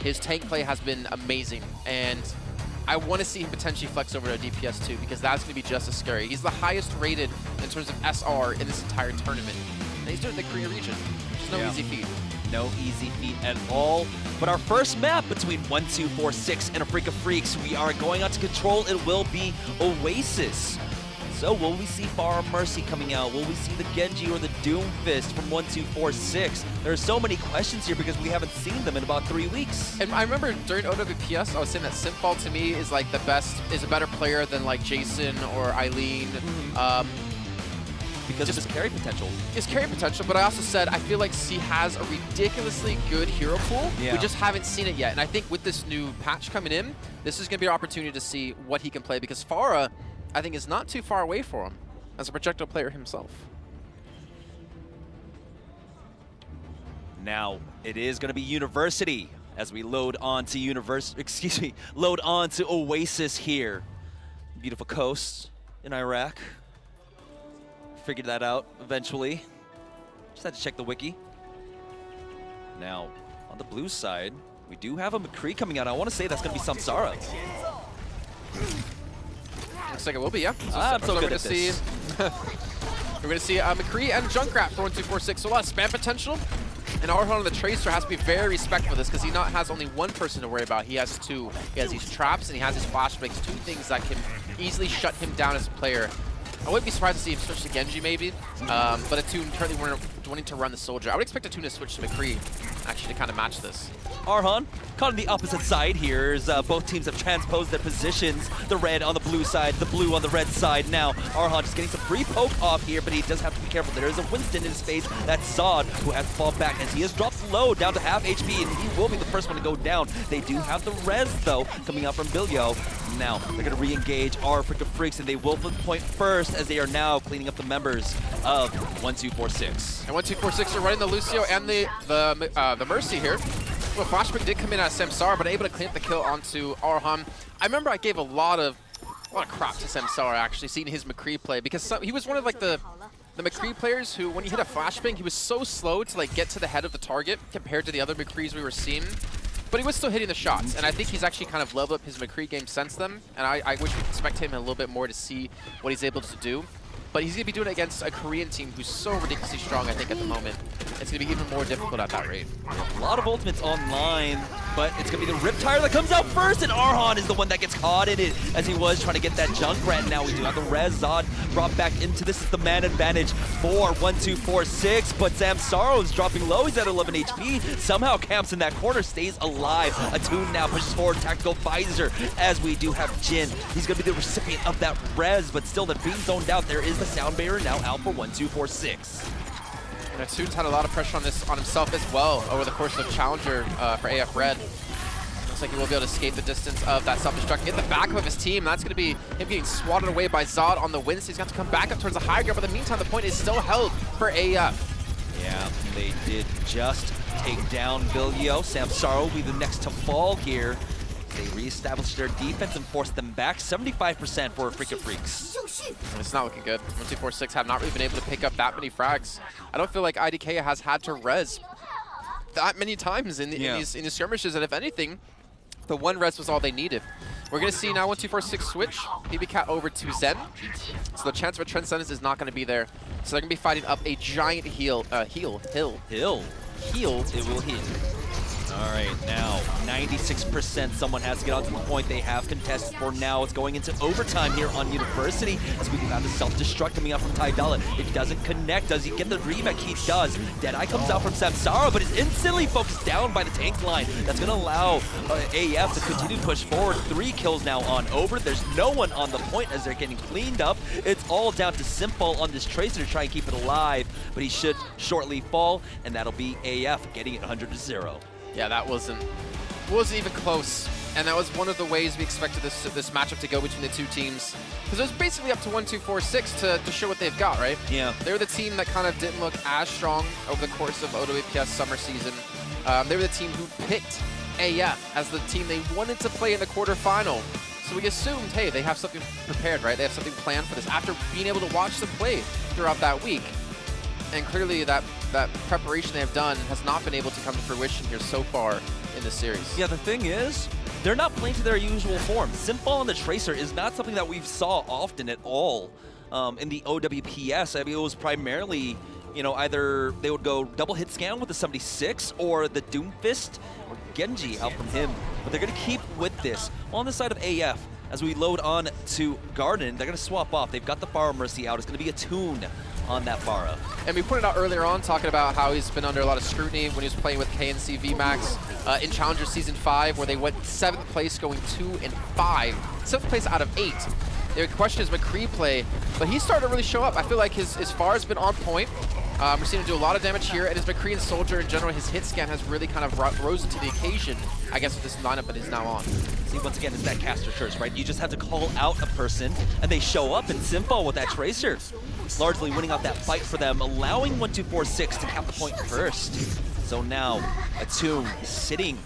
His tank play has been amazing, and I want to see him potentially flex over to DPS too, because that's going to be just as scary. He's the highest rated in terms of SR in this entire tournament. And he's doing it in the Korea region, which is no easy feat. No easy feat at all. But our first map between 1246 and Afreeca Freecs, we are going out to control. It will be Oasis. So will we see Far Mercy coming out? Will we see the Genji or the Doomfist from 1246? There are so many questions here because we haven't seen them in about 3 weeks. And I remember during OWPS, I was saying that Simfall to me is like the best, is a better player than like Jason or Eileen. Because of his carry potential. His carry potential, but I also said I feel like he has a ridiculously good hero pool. Yeah. We just haven't seen it yet. And I think with this new patch coming in, this is going to be an opportunity to see what he can play, because Farah, I think, is not too far away for him as a projectile player himself. Now, it is going to be University as we load on to load on to Oasis here. Beautiful coast in Iraq. Figured that out eventually. Just had to check the wiki. Now, on the blue side, we do have a McCree coming out. I want to say that's going to be Samsara. Looks like it will be, yeah. I'm so good at this. We're going to see McCree and Junkrat for 1246. So a lot of spam potential. And Arhan, the Tracer, has to be very respectful of this because he not has only one person to worry about. He has two. He has these traps and he has his flashbangs. Two things that can easily shut him down as a player. I wouldn't be surprised to see him switch to Genji maybe, but Attune currently wanting to run the Soldier. I would expect Attune to switch to McCree actually to kind of match this. Arhan caught on the opposite side here as both teams have transposed their positions. The red on the blue side, the blue on the red side. Now, Arhan just getting some free poke off here, but he does have to be careful. There is a Winston in his face. That's Zod, who has to fall back as he has dropped low down to half HP, and he will be the first one to go down. They do have the res, though, coming out from Bilyo. Now, they're going to re-engage our Afreeca Freecs, and they will flip the point first as they are now cleaning up the members of 1246. And 1246 are running the Lucio and the Mercy here. Well, Flashbang did come in as Samsara, but able to clean up the kill onto Arhan. I remember I gave a lot of crap to Samsara actually, seeing his McCree play, because he was one of like the McCree players who, when you hit a flashbang, he was so slow to like get to the head of the target compared to the other McCrees we were seeing. But he was still hitting the shots, and I think he's actually kind of leveled up his McCree game since then, and I wish we could expect him a little bit more to see what he's able to do. But he's going to be doing it against a Korean team who's so ridiculously strong, I think, at the moment. It's going to be even more difficult at that rate. A lot of ultimates online, but it's going to be the Riptire that comes out first, and Arhan is the one that gets caught in it as he was trying to get that Junkrat. Now we do have the Res. Zod brought back into this. Is the man advantage for 1246, but Samsara is dropping low. He's at 11 HP. Somehow camps in that corner, stays alive. Attune now pushes forward, Tactical Visor, as we do have Jin. He's going to be the recipient of that Res, but still, they're being zoned out. There is the sound barrier now out for 1246. And Attune's had a lot of pressure on himself as well over the course of Challenger for AF Red. Looks like he will be able to escape the distance of that self-destruct, get the back of his team. That's going to be him getting swatted away by Zod on the Winston. He's got to come back up towards the high ground, but in the meantime, the point is still held for AF. Yeah, they did just take down Bilyo. Samsara will be the next to fall here. They reestablished their defense and forced them back. 75% for Afreeca Freecs. It's not looking good. 1246 have not really been able to pick up that many frags. I don't feel like IDK has had to res that many times in these skirmishes, and if anything, the one res was all they needed. We're going to see now 1246 switch BBCat over to Zen. So the chance of a Transcendence is not going to be there. So they're going to be fighting up a giant hill. It will heal. All right, now 96%. Someone has to get onto the point. They have contested for now. It's going into overtime here on University as we do have the self-destruct coming out from Tidala. It doesn't connect. Does he get the remake? He does. Deadeye comes out from Samsara, but is instantly focused down by the tank line. That's going to allow AF to continue to push forward. 3 kills now on Over. There's no one on the point as they're getting cleaned up. It's all down to Simple on this Tracer to try and keep it alive, but he should shortly fall, and that'll be AF getting it 100-0. Yeah, that wasn't even close, and that was one of the ways we expected this matchup to go between the two teams. Because it was basically up to 1246 to show what they've got, right? Yeah. They were the team that kind of didn't look as strong over the course of OWPS summer season. They were the team who picked AF as the team they wanted to play in the quarterfinal. So we assumed, hey, they have something prepared, right? They have something planned for this after being able to watch them play throughout that week. And clearly that preparation they have done has not been able to come to fruition here so far. in this series. Yeah, the thing is, they're not playing to their usual form. Simfall and the Tracer is not something that we've saw often at all in the OWPS. I mean, it was primarily, you know, either they would go double hit scan with the 76 or the Doomfist or Genji out from him. But they're going to keep with this. On the side of AF, as we load on to Garden, they're going to swap off. They've got the Pharah Mercy out. It's going to be a tune on that Pharah. And we pointed out earlier on, talking about how he's been under a lot of scrutiny when he was playing with KNC VMAX in Challenger Season 5, where they went 7th place, going 2 and 5. 7th place out of 8. The question is McCree play, but he's starting to really show up. I feel like his Pharah has been on point. We're seeing him do a lot of damage here, and his McCree and Soldier in general, his hit scan has really kind of risen to the occasion, I guess, with this lineup that he's now on. See, once again, it's that caster curse, right? You just have to call out a person, and they show up in Simfall with that Tracer. Largely winning out that fight for them, allowing 1246 to cap the point first. So now, Attune sitting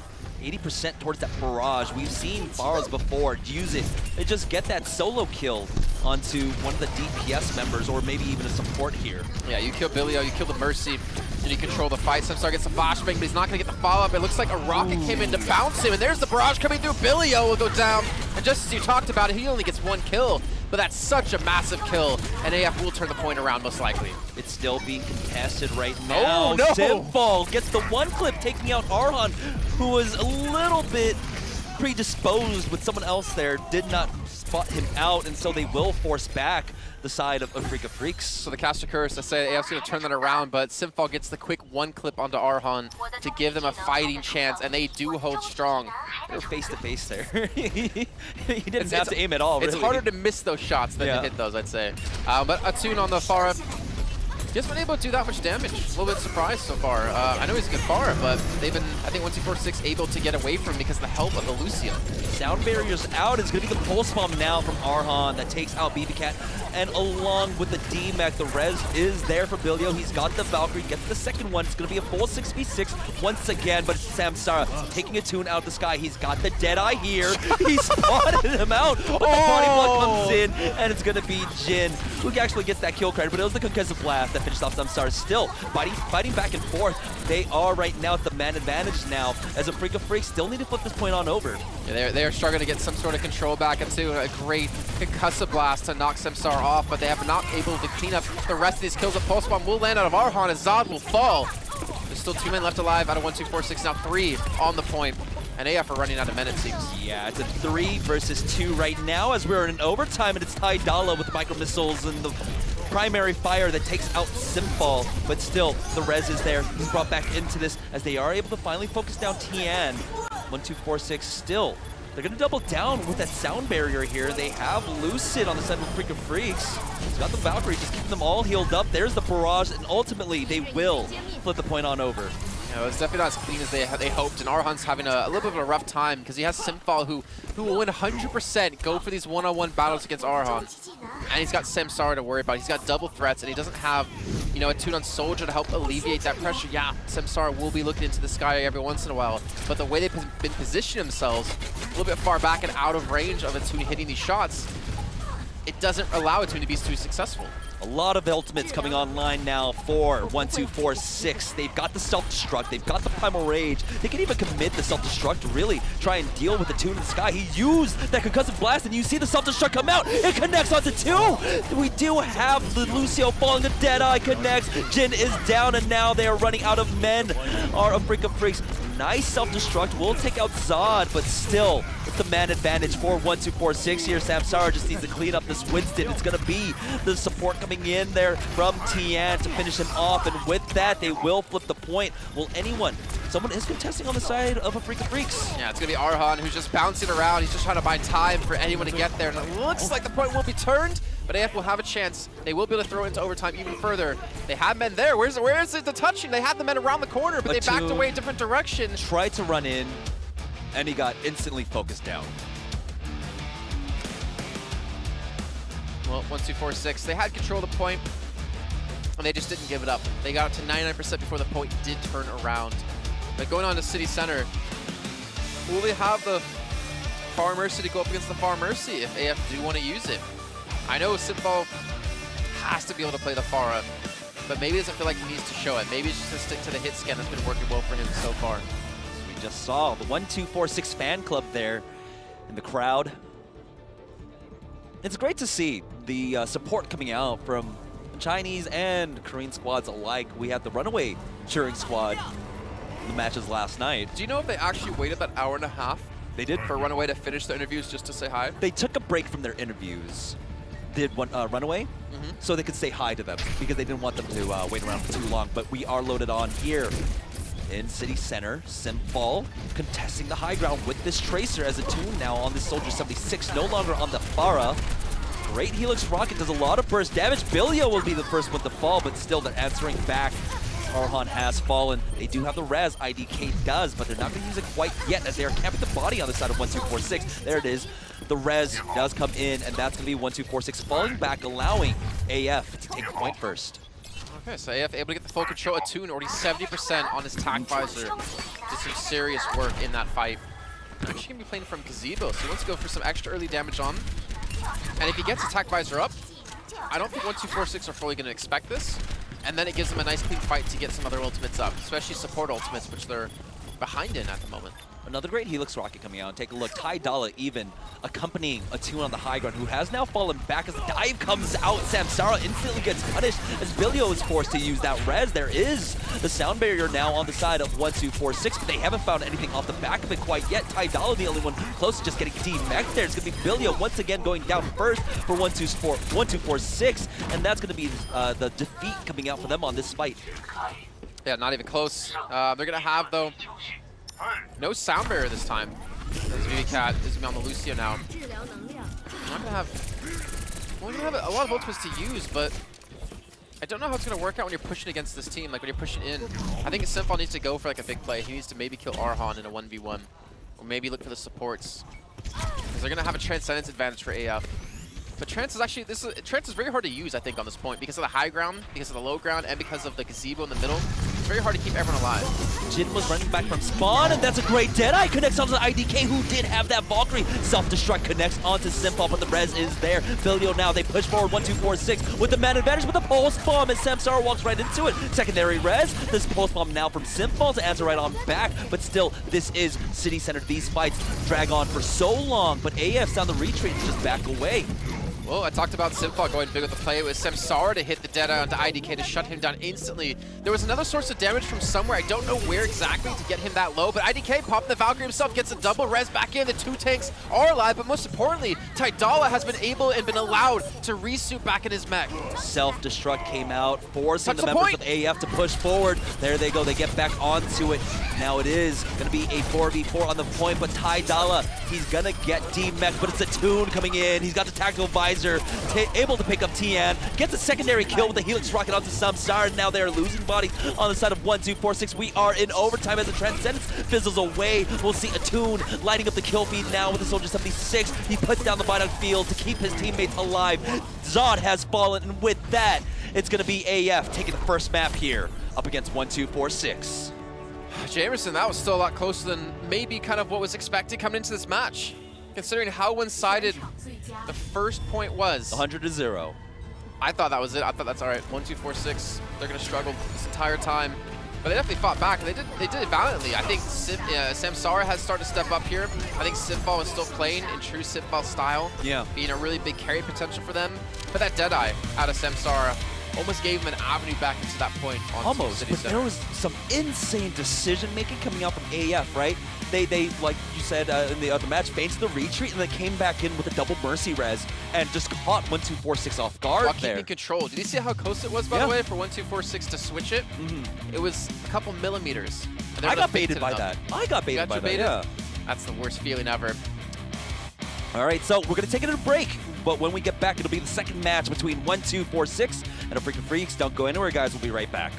80% towards that barrage. We've seen Pharahs before use it. They just get that solo kill onto one of the DPS members, or maybe even a support here. Yeah, you kill Billio, you kill the Mercy, and you control the fight. Samsar gets the flashbang, but he's not going to get the follow-up. It looks like a rocket came in to bounce him, and there's the barrage coming through. Billio will go down, and just as you talked about it, he only gets 1 kill. But that's such a massive kill, and AF will turn the point around most likely. It's still being contested right now. Oh, no! Simfall gets the 1 clip, taking out Arhan, who was a little bit predisposed with someone else there, did not spot him out, and so they will force back the side of Afreeca Freecs. So the caster curse, I say AF's going to turn that around, but Simfall gets the quick 1 clip onto Arhan to give them a fighting chance, and they do hold strong. They're face to face there. He didn't have to aim at all, really. It's harder to miss those shots than to hit those, I'd say. But Attune on the Pharah, he hasn't been able to do that much damage. A little bit surprised so far. I know he's a good Pharah, but they've been, I think, 1246 able to get away from him because of the help of the Lucio. Sound barrier's out. It's going to be the pulse bomb now from Arhan that takes out BB Cat. And along with the D-Mech, the res is there for Billio. He's got the Valkyrie, gets the second one. It's going to be a full 6v6 once again, but it's Samsara taking Attune out of the sky. He's got the Deadeye here. He spotted him out, but the Party Blood comes in, and it's going to be Jin, who actually gets that kill credit, but it was the Concussive Blast that finished off Samsara. Still fighting back and forth. They are right now at the man advantage now, as Afreeca Freecs still need to flip this point on over. Yeah, they are struggling to get some sort of control back into a great Concussive Blast to knock Samsara off, but they have not able to clean up the rest of these kills. A Pulse Bomb will land out of Arhan as Zod will fall. There's still 2 men left alive out of 1246, now 3 on the point. And AF are running out of men, it seems. Yeah, it's a 3 versus 2 right now as we're in overtime, and it's Tydala with the micro missiles and the primary fire that takes out Simfall, but still, the res is there. He's brought back into this as they are able to finally focus down Tian. 1246 still. They're going to double down with that sound barrier here. They have Lucid on the side of Afreeca Freecs. He's got the Valkyrie, just keeping them all healed up. There's the barrage, and ultimately, they will flip the point on over. know, it's definitely not as clean as they hoped, and Arhan's having a little bit of a rough time because he has Simfall who will win 100% go for these one-on-one battles against Arhan. And he's got Samsara to worry about. He's got double threats, and he doesn't have, you know, a tune on Soldier to help alleviate that pressure. Yeah, Samsara will be looking into the sky every once in a while, but the way they've been positioning themselves a little bit far back and out of range of Attune hitting these shots, it doesn't allow Attune to be too successful. A lot of ultimates coming online now for 1246. They've got the self-destruct, they've got the primal rage. They can even commit the self-destruct to really try and deal with the Attune in the sky. He used that concussive blast, and you see the self-destruct come out. It connects onto two. We do have the Lucio falling. The Deadeye connects. Jin is down, and now they are running out of men. Our Afreeca Freecs. Nice self-destruct. Will take out Zod, but still, it's the man advantage for 1246 here. Samsara just needs to clean up this Winston. It's going to be the support coming in there from Tian to finish him off, and with that, they will flip the point. Will anyone? Someone is contesting on the side of Afreeca Freecs. Yeah, it's going to be Arhan, who's just bouncing around. He's just trying to buy time for anyone to get there, and it looks like the point will be turned, but AF will have a chance. They will be able to throw it into overtime even further. They have men there. Where is the touching? They had the men around the corner, but they backed away a different direction. Tried to run in, and he got instantly focused down. Well, 1246, they had control of the point, and they just didn't give it up. They got up to 99% before the point did turn around. But going on to City Center, will they have the Far Mercy to go up against the Far Mercy if AF do want to use it? I know Simfall has to be able to play the Pharah, but maybe he doesn't feel like he needs to show it. Maybe it's just to stick to the hit scan that's been working well for him so far. We just saw. The 1246 fan club there in the crowd. It's great to see the support coming out from Chinese and Korean squads alike. We had the Runaway cheering squad in the matches last night. Do you know if they actually waited that hour and a half? They did. For Runaway to finish their interviews just to say hi? They took a break from their interviews. Did one Runaway, so they could say hi to them because they didn't want them to wait around for too long. But we are loaded on here in City Center. Simfall contesting the high ground with this Tracer as a tune now on this Soldier 76, no longer on the Pharah. Great Helix Rocket does a lot of burst damage. Billio will be the first one to fall, but still they're answering back. Arhan has fallen. They do have the res, IDK does, but they're not going to use it quite yet as they are camping the body on the side of 1246. There it is. The res does come in, and that's going to be 1246 falling back, allowing AF to take the point first. Okay, so AF able to get the full control. Attune already 70% on his tac visor. Did some serious work in that fight. Actually going to be playing from Gazebo, so he wants to go for some extra early damage on. And if he gets attack visor up, I don't think 1246 are fully going to expect this. And then it gives them a nice clean fight to get some other ultimates up, especially support ultimates, which they're behind in at the moment. Another great Helix Rocket coming out. Take a look. Ty Dalla even accompanying Attune on the high ground, who has now fallen back as the dive comes out. Samsara instantly gets punished as Billio is forced to use that res. There is the sound barrier now on the side of 1246, but they haven't found anything off the back of it quite yet. Ty Dalla the only one close to just getting D-Mech there. It's going to be Billio once again going down first for 1246, and that's going to be the defeat coming out for them on this fight. Yeah, not even close. They're going to have, though, no sound barrier this time. As VVCat is on the Lucio now. We're not gonna have a lot of ultimates to use, but I don't know how it's gonna work out when you're pushing against this team. Like when you're pushing in, I think Simfall needs to go for like a big play. He needs to maybe kill Arhan in a 1v1, or maybe look for the supports, because they're gonna have a Transcendence advantage for AF. But Trance is actually, Trance is very hard to use, I think, on this point because of the high ground, because of the low ground, and because of the gazebo in the middle. It's very hard to keep everyone alive. Jin was running back from spawn, and that's a great Deadeye. Connects onto the IDK, who did have that Valkyrie. Self-destruct connects onto Simfall, but the res is there. Billio now, they push forward 1246 with the man advantage, with the pulse bomb, and Samsara walks right into it. Secondary res, this pulse bomb now from Simfall to answer right on back, but still, this is City Center. These fights drag on for so long, but AF's down the retreat and just back away. Well, I talked about Simfall going big with the play. It was Samsara to hit the Deadeye onto IDK to shut him down instantly. There was another source of damage from somewhere. I don't know where exactly to get him that low, but IDK popping the Valkyrie himself, gets a double res back in. The two tanks are alive, but most importantly, Ty Dalla has been able and been allowed to resuit back in his mech. Self-destruct came out, forcing the members of AF to push forward. There they go, they get back onto it. Now it is going to be a 4v4 on the point, but Ty Dalla, he's going to get D-Mech, but it's a Tune coming in. He's got the tactical visor, able to pick up Tian, gets a secondary kill with the Helix Rocket onto Samsara. Now they are losing bodies on the side of 1246. We are in overtime as the Transcendence fizzles away. We'll see Attune lighting up the kill feed now with the Soldier 76. He puts down the battlefield to keep his teammates alive. Zod has fallen, and with that, it's going to be AF taking the first map here up against 1246. Jamerson, that was still a lot closer than maybe kind of what was expected coming into this match, considering how one-sided the first point was. 100-0. I thought that was it. I thought that's all right. 1246, they're going to struggle this entire time. But they definitely fought back, and they did it valiantly. I think Samsara has started to step up here. I think Simfall is still playing in true Simfall style, being a really big carry potential for them. But that Deadeye out of Samsara almost gave him an avenue back into that point on City Center. There was some insane decision-making coming out from AF, right? They like you said in the other match, feinted the retreat and then came back in with a double Mercy res and just caught 1246 off guard while there. keeping control. Did you see how close it was, by the way, for 1246 to switch it? It was a couple millimeters. I got baited by that. I got baited by that, yeah. That's the worst feeling ever. All right, so we're going to take it to a break. But when we get back, it'll be the second match between 1246 and Afreeca Freecs. Don't go anywhere, guys. We'll be right back.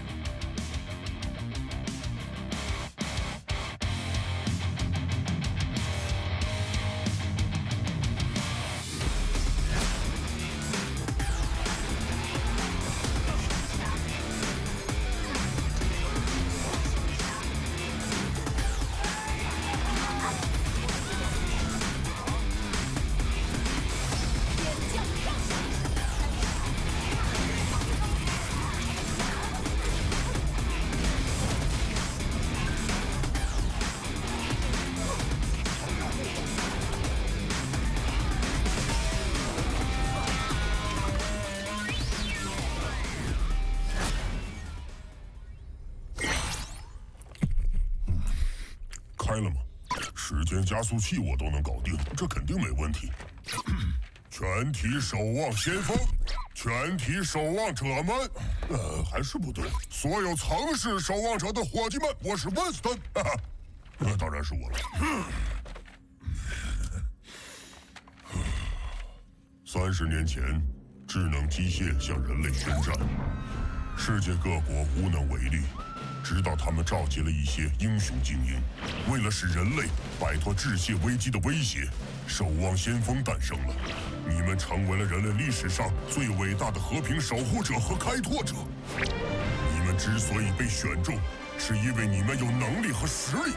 时间加速器我都能搞定，这肯定没问题。全体守望先锋，全体守望者们，还是不对。所有曾是守望者的伙计们，我是温斯顿，哈哈，当然是我了。30年前，智能机械向人类宣战，世界各国无能为力。直到他们召集了一些英雄精英，为了使人类摆脱致谢危机的威胁，守望先锋诞生了。你们成为了人类历史上最伟大的和平守护者和开拓者。你们之所以被选中，是因为你们有能力和实力。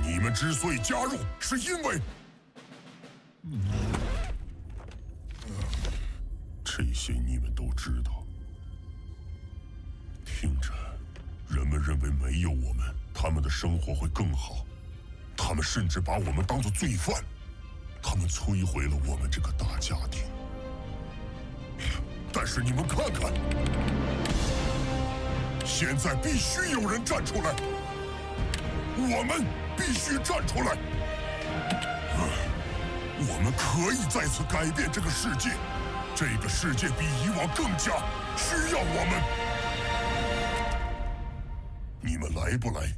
你们之所以加入，是因为……这些你们都知道。听着。人们认为没有我们，他们的生活会更好。他们甚至把我们当作罪犯。他们摧毁了我们这个大家庭。但是你们看看，现在必须有人站出来。我们必须站出来。我们可以再次改变这个世界。这个世界比以往更加需要我们。你们来不来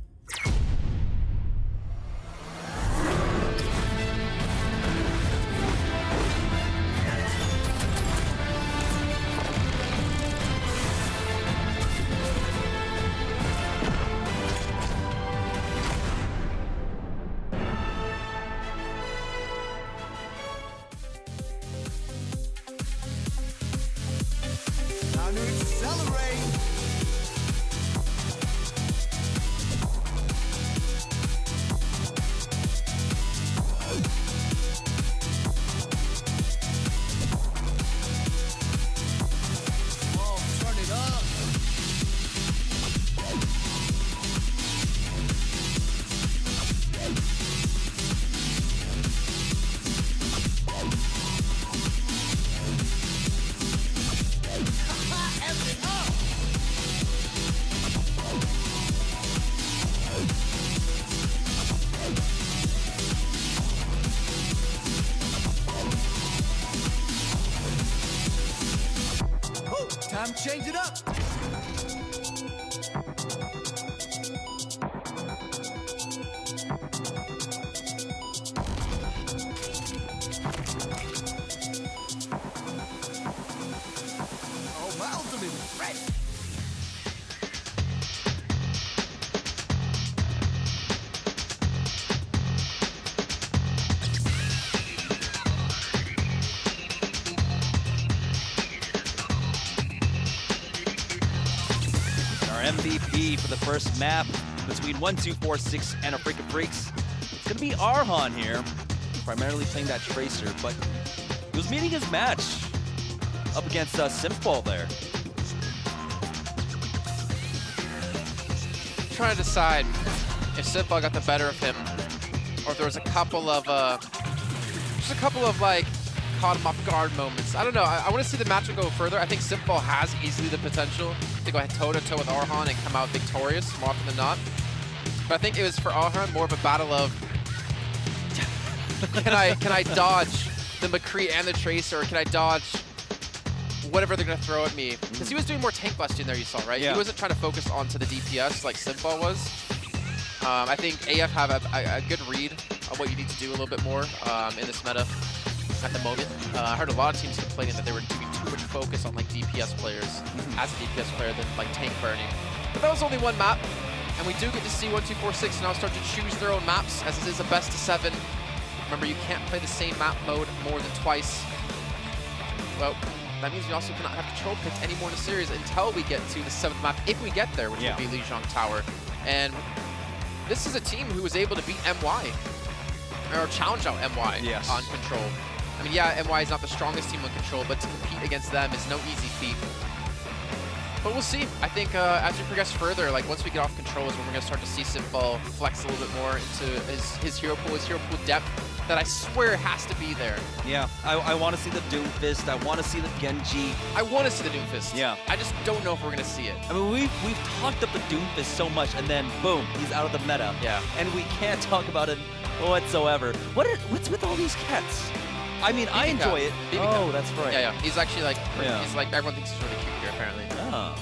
？Time to change it up. Oh, my ultimate is ready. MVP for the first map between 1246 and Afreeca Freecs. It's going to be Arhan here, primarily playing that Tracer, but he was meeting his match up against Simple there. Trying to decide if Simple got the better of him, or if there was a couple of like caught him off guard moments. I don't know. I want to see the matchup go further. I think Simple has easily the potential to go toe-to-toe with Arhan and come out victorious more often than not. But I think it was for Arhan more of a battle of can I dodge the McCree and the Tracer, or can I dodge whatever they're going to throw at me? Because he was doing more tank busting there, you saw, right? Yeah. He wasn't trying to focus onto the DPS like Simple was. I think AF have a good read on what you need to do a little bit more in this meta at the moment. I heard a lot of teams complaining that they were doing too much focus on like DPS players as a DPS player than like tank burning. But that was only one map, and we do get to see 1246 now start to choose their own maps, as it is a best of 7. Remember, you can't play the same map mode more than twice. Well, that means we also cannot have control picked anymore in the series until we get to the 7th map, if we get there, which will be Lijiang Tower. And this is a team who was able to beat MY, or challenge out MY on Control. I mean, yeah, MY is not the strongest team on Control, but to compete against them is no easy feat. But we'll see. I think as we progress further, like once we get off Control is when we're going to start to see Simple flex a little bit more into his hero pool depth that I swear has to be there. Yeah, I want to see the Doomfist. I want to see the Genji. I want to see the Doomfist. Yeah. I just don't know if we're going to see it. I mean, we've talked up the Doomfist so much, and then boom, he's out of the meta. Yeah. And we can't talk about it whatsoever. What's with all these cats? I mean, I enjoy it. Oh, that's right. Yeah, yeah. He's actually like, Yeah. he's like, everyone thinks he's really cute here, apparently. Oh.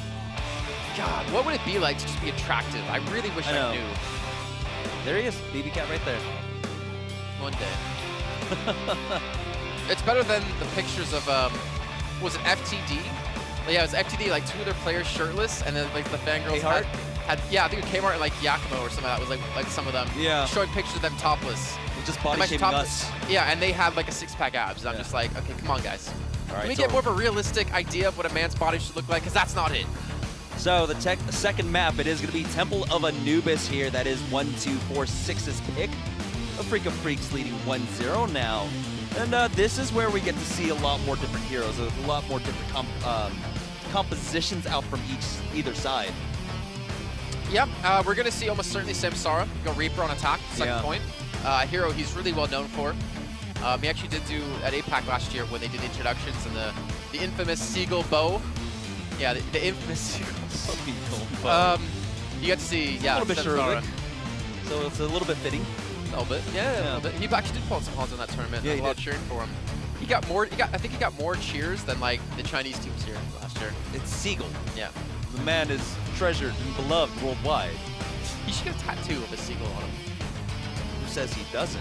God, what would it be like to just be attractive? I really wish I know. I knew. There he is, BB Cat right there. One day. It's better than the pictures of, was it FTD? Yeah, it was FTD, like 2 of their players shirtless, and then like the fangirls K-Heart? had, yeah, I think Kmart and like Yakimo or something like that was like some of them. Yeah. Showing pictures of them topless. Just body Like, shaming us. Yeah, and they had like a 6-pack abs. And I'm Yeah. just like, okay, come on, guys. All Let right, me so, get more of a realistic idea of what a man's body should look like, because that's not it. so the second map, it is going to be Temple of Anubis here. That is 1-2-4-6's pick. Afreeca Freecs leading 1-0 now. And this is where we get to see a lot more different heroes, a lot more different compositions out from either side. Yep, we're going to see almost certainly Samsara go Reaper on attack, second point. A hero he's really well known for. He actually did do at APAC last year when they did the introductions and the infamous Seagull Bow. Yeah, the infamous Seagull Bow. You get to see, yeah, a little bit Samsara. So it's a little bit fitting. A little bit, yeah, a little bit. He actually did pull out some calls in that tournament. Yeah, There's he a lot did. cheering for him. He got more. I think he got more cheers than like the Chinese teams here last year. It's Seagull. Yeah, The man is treasured and beloved worldwide. he should get a tattoo of a seagull on him. Who says he doesn't?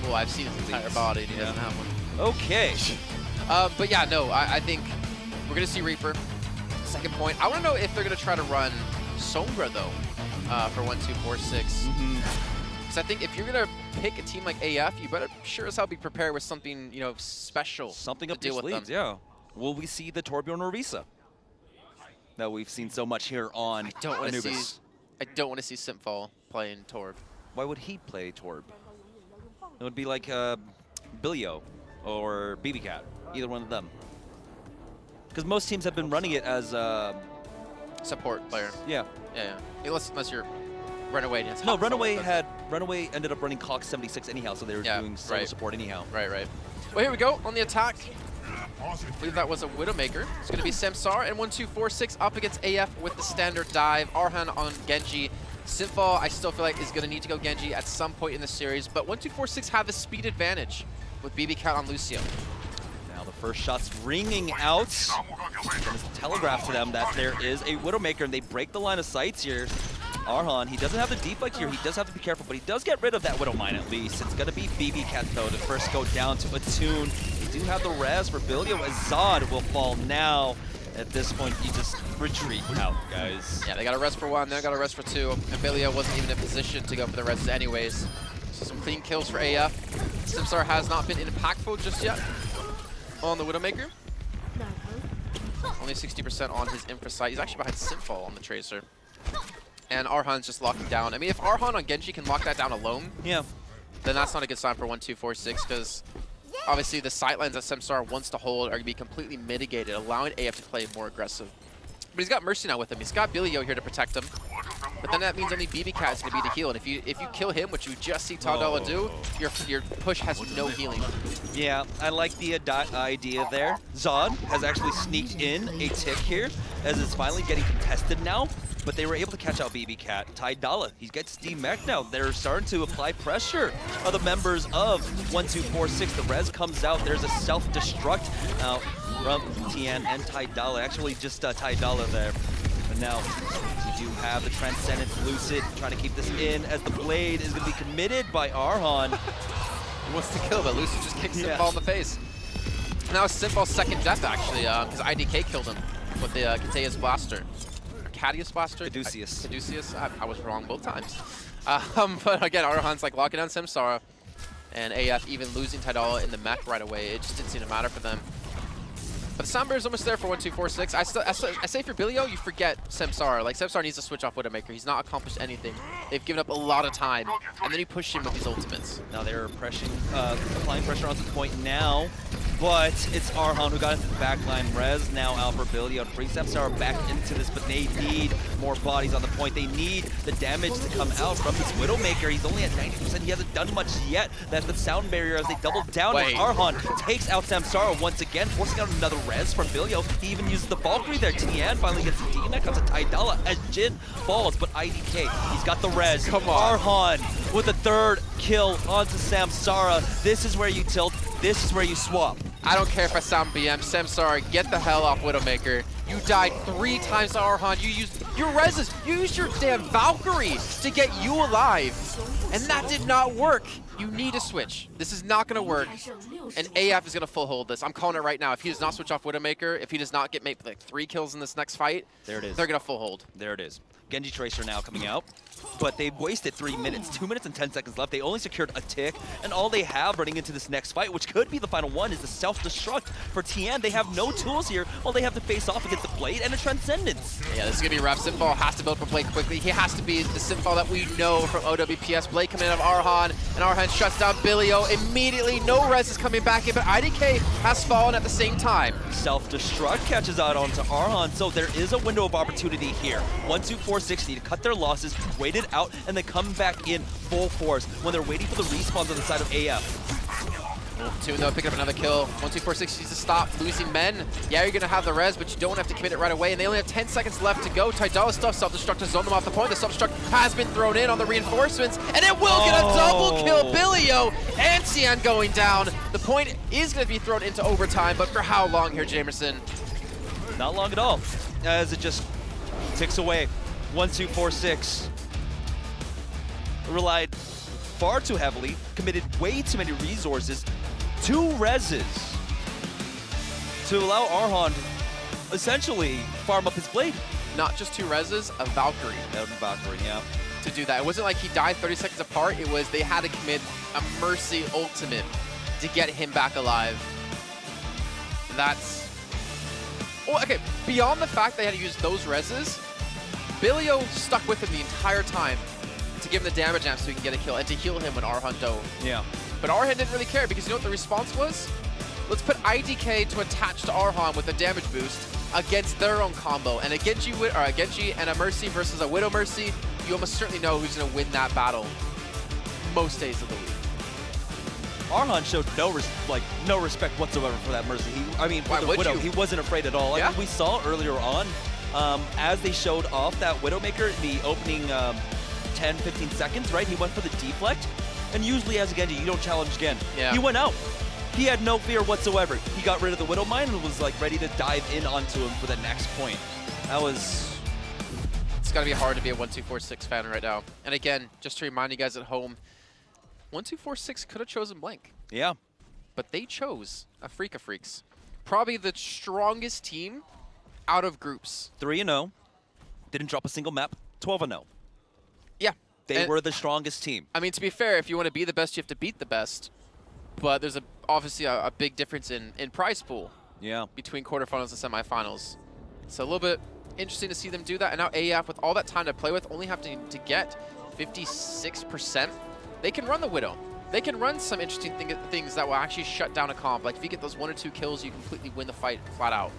Well, I've seen his entire Please. body, and he Yeah. doesn't have one. Okay. But yeah, no, I think we're gonna see Reaper. Second point. I want to know if they're gonna try to run Sombra though for 1-2-4-6. Because I think if you're gonna pick a team like AF, you better sure as hell be prepared with something, you know, special. Something to up your deal with sleeves, them. yeah. Will we see the Torbjorn Orisa that we've seen so much here on Don't want to see. Anubis? I don't want to see Simfall playing Torb. Why would he play Torb? It would be like Billio or BB Cat, either one of them. Because most teams have been running it as, Support player. yeah. Yeah. Unless you're Runaway. And it's No, hot Runaway solo, Runaway ended up running Cox 76 anyhow, so they were Yeah, doing solo right. support anyhow. Right, right. Well, here we go on the attack. I believe that was a Widowmaker. It's going to be Samsara and 1-2-4-6 up against AF with the standard dive. Arhan on Genji. Simfall, I still feel like, is going to need to go Genji at some point in the series, but 1-2-4-6 have the speed advantage with BB Cat on Lucio. Now the first shot's ringing out. It's telegraphed to them that there is a Widowmaker, and they break the line of sights here. Arhan, he doesn't have the deflect here. He does have to be careful, but he does get rid of that Widow Mine at least. It's going to be BB Cat, though, to first go down to Attune. They do have the res for Billio. Azad will fall now. At this point, you just retreat out, guys. Yeah, they got a rest for one, they got a rest for two, and Billio wasn't even in position to go for the rests anyways. So some clean kills for AF. Samsara has not been impactful just yet on the Widowmaker. Only 60% on his infra site. He's actually behind Simfall on the Tracer. And Arhan's just locking down. I mean, if Arhan on Genji can lock that down alone, Yeah. then that's not a good sign for 1-2-4-6, because obviously the sightlines that Samsara wants to hold are going to be completely mitigated, allowing AF to play more aggressive. But he's got Mercy now with him. He's got Billio here to protect him. But then that means only BB Cat is going to be the heal. And if you kill him, which you just see Tadala do, your push has no healing. Yeah, I like the idea there. Zod has actually sneaked in a tick here, as it's finally getting contested now. But they were able to catch out BB Cat. Tydala, he gets D-Mech now. They're starting to apply pressure on the members of 1-2-4-6. The res comes out. There's a self-destruct from Tian and Tydala. Actually, just Tydala there. But now we do have the Transcendence Lucid trying to keep this in, as the blade is going to be committed by Arhan. He wants to kill, but Lucy just kicks Simfall in the face. Now it's Simfall's second death, actually, because IDK killed him with the Katea's Blaster. Cadius Blaster? Caduceus. Caduceus? I was wrong both times. But again, Arhan's like locking down Samsara, and AF even losing Tydala in the mech right away. It just didn't seem to matter for them. But the Soundbear's almost there for 1-2-4-6. I say for Billio, you forget Samsara. Like, Samsara needs to switch off Widowmaker. He's not accomplished anything. They've given up a lot of time, and then you push him with these ultimates. Now they're applying pressure onto the point now, but it's Arhan who got into the backline res. Now out for Billio and Freecs are back into this, but they need more bodies on the point. They need the damage to come out from this Widowmaker. He's only at 90%. He hasn't done much yet. That's the sound barrier as they double down. Wait. Arhan takes out Samsara once again, forcing out another res from Bilio. He even uses the Valkyrie there. Tian finally gets the D-Mech onto Taidala as Jin falls, but IDK, he's got the res. Come on. Arhan with the third kill onto Samsara. This is where you tilt. This is where you swap. I don't care if I sound BM. Samsara, get the hell off Widowmaker. You died 3 times to Arhan. You used your reses. You used your damn Valkyrie to get you alive. And that did not work. You need to switch. This is not going to work. And AF is going to full hold this. I'm calling it right now. If he does not switch off Widowmaker, if he does not get maybe like 3 kills in this next fight, there it is. They're going to full hold. There it is. Genji Tracer now coming out. But they've wasted 3 minutes, 2 minutes and 10 seconds left. They only secured a tick, and all they have running into this next fight, which could be the final one, is the self-destruct. For Tian, they have no tools here, while they have to face off against the Blade and a Transcendence. Yeah, this is going to be rough. Sinfall has to build up a Blade quickly. He has to be the Sinfall that we know from OWPS. Blade coming out of Arhan, and Arhan shuts down Bilio immediately. No res is coming back in, but IDK has fallen at the same time. Self-destruct catches out onto Arhan, so there is a window of opportunity here. 1-2-4-6 need to cut their losses, wait it out, and then come back in full force when they're waiting for the respawns on the side of AF. Tune though, picking up another kill. 1-2-4-6 needs to stop losing men. Yeah, you're gonna have the res, but you don't have to commit it right away. And they only have 10 seconds left to go. Taidala stuff, self-destruct to zone them off the point. The self-destruct has been thrown in on the reinforcements, and it will get a double kill. Bilio and Tian going down. The point is gonna be thrown into overtime, but for how long here, Jamerson? Not long at all, as it just ticks away. 1-2-4-6. Relied far too heavily, committed way too many resources, 2 reses to allow Arhan to essentially farm up his Blade. Not just 2 reses, a Valkyrie. That would be Valkyrie, yeah. To do that. It wasn't like he died 30 seconds apart. It was they had to commit a Mercy ultimate to get him back alive. That's... Well, okay, beyond the fact they had to use those reses, Bilio stuck with him the entire time to give him the damage amp so he can get a kill and to heal him when Arhan dove. Yeah. But Arhan didn't really care because you know what the response was? Let's put IDK to attach to Arhan with a damage boost against their own combo. And a Genji and a Mercy versus a Widow Mercy, you almost certainly know who's going to win that battle most days of the week. Arhan showed no respect whatsoever for that Mercy. For the Widow, he wasn't afraid at all. Yeah? I mean, we saw earlier on, as they showed off that Widowmaker in the opening 10-15 seconds, right? He went for the deflect, and usually as a Genji, you don't challenge again. Yeah. He went out. He had no fear whatsoever. He got rid of the Widow Mine and was like ready to dive in onto him for the next point. That was... It's got to be hard to be a 1-2-4-6 fan right now. And again, just to remind you guys at home, 1-2-4-6 could have chosen blank. Yeah. But they chose Afreeca Freecs. Probably the strongest team out of groups. 3-0. Didn't drop a single map. 12-0. Yeah. They were the strongest team. I mean, to be fair, if you want to be the best, you have to beat the best. But there's obviously a big difference in prize pool between quarterfinals and semifinals. So a little bit interesting to see them do that. And now AF, with all that time to play with, only have to get 56%. They can run the Widow. They can run some interesting things that will actually shut down a comp. Like if you get those 1 or 2 kills, you completely win the fight flat out.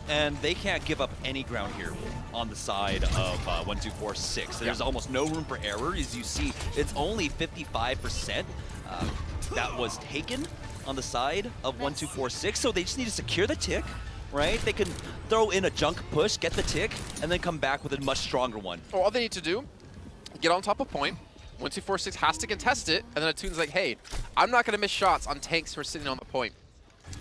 And they can't give up any ground here on the side of 1-2-4-6. There's almost no room for error. As you see, it's only 55% that was taken on the side of 1-2-4-6. So they just need to secure the tick, right? They can throw in a junk push, get the tick, and then come back with a much stronger one. Well, all they need to do, get on top of point. 1-2-4-6 has to contest it, and then Atune's like, hey, I'm not going to miss shots on tanks who are sitting on the point.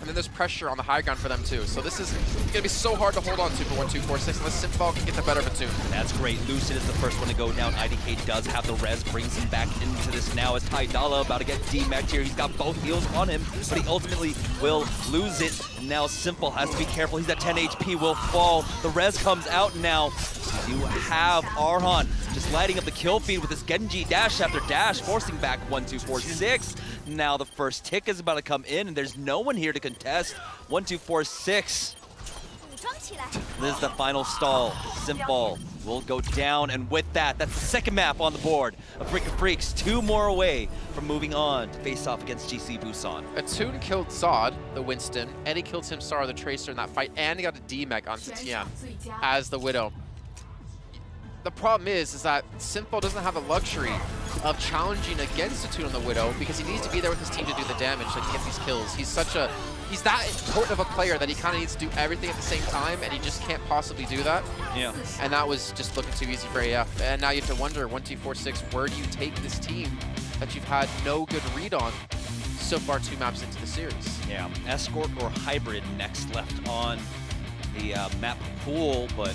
And then there's pressure on the high ground for them too. So this is going to be so hard to hold on to for 1-2-4-6 unless Sinfall can get the better of Attune. That's great. Lucid is the first one to go down. IDK does have the res, brings him back into this now as Taidala about to get D-Mech here. He's got both heals on him, but he ultimately will lose it. Now Simple has to be careful. He's at 10 HP, will fall. The res comes out now. You have Arhan just lighting up the kill feed with his Genji dash after dash, forcing back 1-2-4-6. Now the first tick is about to come in, and there's no one here to contest. 1-2-4-6. This is the final stall. Simple will go down, and with that, that's the second map on the board. Afreeca Freecs, 2 more away from moving on to face off against GC Busan. Attune killed Zod, the Winston, and he killed Samsara, the Tracer in that fight, and he got a D-Mech onto Tian as the Widow. the problem is that Simple doesn't have the luxury of challenging against a Toon on the Widow because he needs to be there with his team to do the damage, like to get these kills. He's that important of a player that he kind of needs to do everything at the same time, and he just can't possibly do that. Yeah. And that was just looking too easy for AF. And now you have to wonder, 1, 2, 4, 6, where do you take this team that you've had no good read on so far 2 maps into the series? Yeah, Escort or Hybrid next left on the map pool, but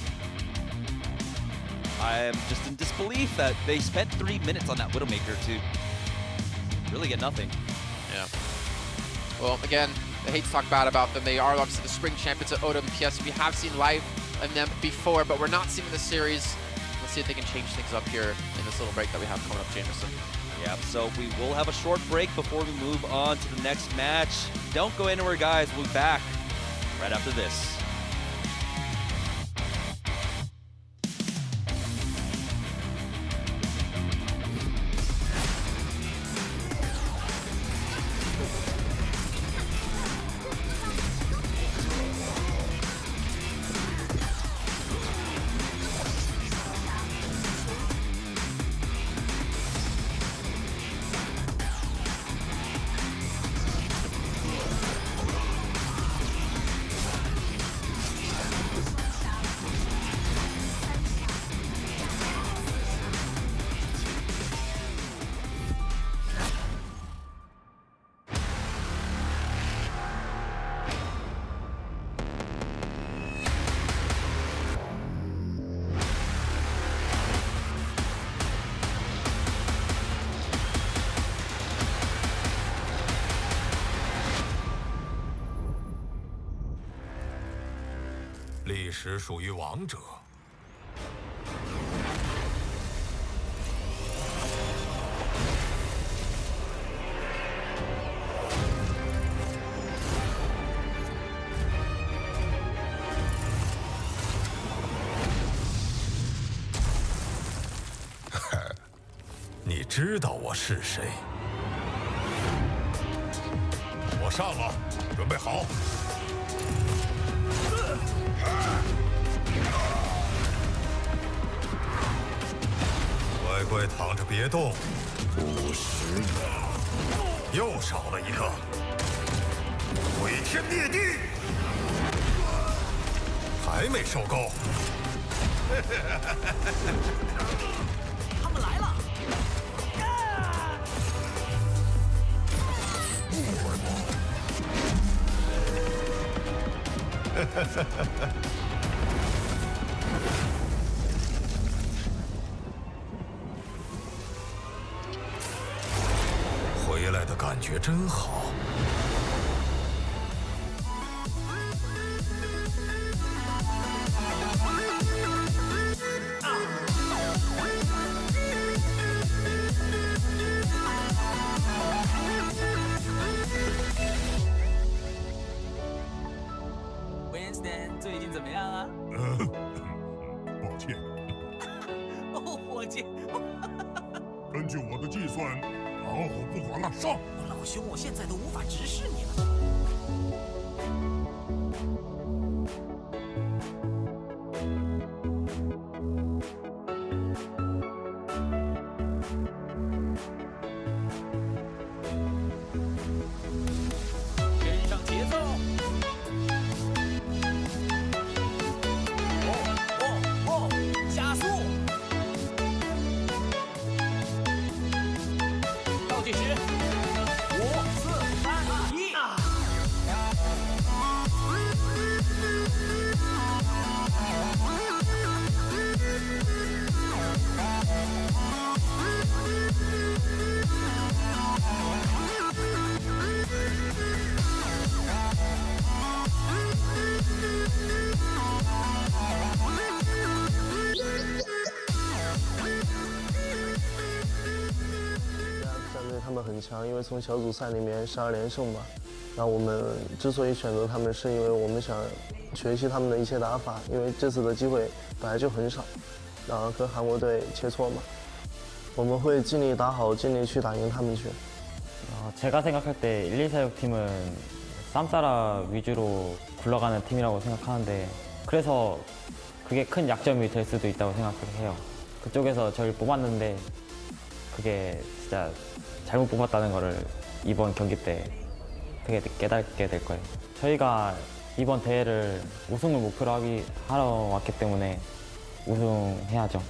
I'm just in disbelief that they spent 3 minutes on that Widowmaker to really get nothing. Yeah. Well, again, I hate to talk bad about them. They are obviously the spring champions at OWPS. We have seen live of them before, but we're not seeing in the series. Let's see if they can change things up here in this little break that we have coming up, Jameson. Yeah, so we will have a short break before we move on to the next match. Don't go anywhere, guys. We'll be back right after this.历史属于王者。你知道我是谁？我上了，准备好。 乖乖躺着别动。50秒，又少了一个。毁天灭地，还没受够。他们来了！回来的感觉真好。Winston 最近怎么样啊？抱歉，哦，伙计，根据我的计算，老虎不滑了，上！老兄，我现在都无法直视你了。 跟上节奏。加速。倒计时，5、4、3、2、1。战队他们很强，因为从小组赛里面12连胜嘛。那我们之所以选择他们，是因为我们想学习他们的一些打法，因为这次的机会本来就很少，然后跟韩国队切磋嘛。我们会尽力打好，尽力去打赢他们去。 제가 생각할 때 1246 팀은 쌈싸라 위주로 굴러가는 팀이라고 생각하는데 그래서 그게 큰 약점이 될 수도 있다고 생각을 해요. 그쪽에서 저를 뽑았는데 그게 진짜 잘못 뽑았다는 거를 이번 경기 때 크게 깨닫게 될 거예요. 저희가 이번 대회를 우승을 목표로 하러 왔기 때문에 우승해야죠.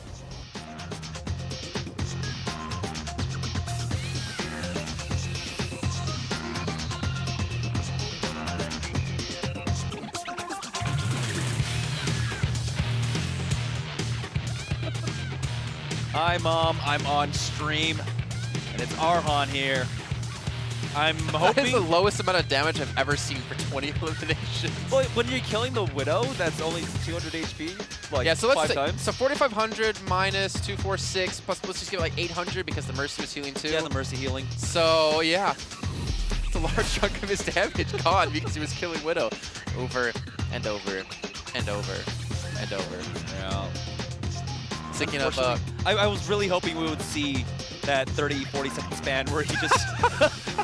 Hi, Mom. I'm on stream, and it's Arhan here. I'm That is hoping. the lowest amount of damage I've ever seen for 20 eliminations. Well, when you're killing the Widow, that's only 200 HP. Like Yeah, so let's 5 say, times. so 4,500 minus 246 plus let's just give it like 800 because the Mercy was healing too. Yeah, the Mercy healing. So yeah, it's a large chunk of his damage gone because he was killing Widow over and over and over and over. Yeah. Thinking of I was really hoping we would see that 30, 40-second span where he just,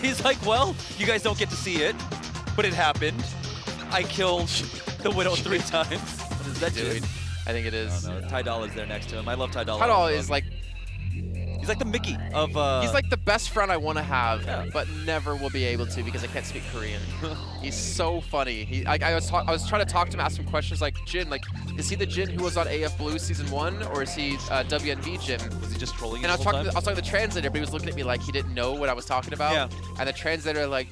he's like, well, you guys don't get to see it, but it happened. I killed the Widow 3 times. Is that dude, Jin? I think it is. Oh, no, Ty Dolla's there next to him. I love Ty Dolla. Tidal is like, he's like the Mickey of. he's like the best friend I want to have, Yeah. but never will be able to because I can't speak Korean. He's so funny. I was trying to talk to him, ask him questions like, Jin, like, is he the Jin who was on AF Blue Season 1, or is he WNV Jin? Was he just trolling? And I the was whole talking time? to the translator, but he was looking at me like he didn't know what I was talking about. Yeah. And the translator like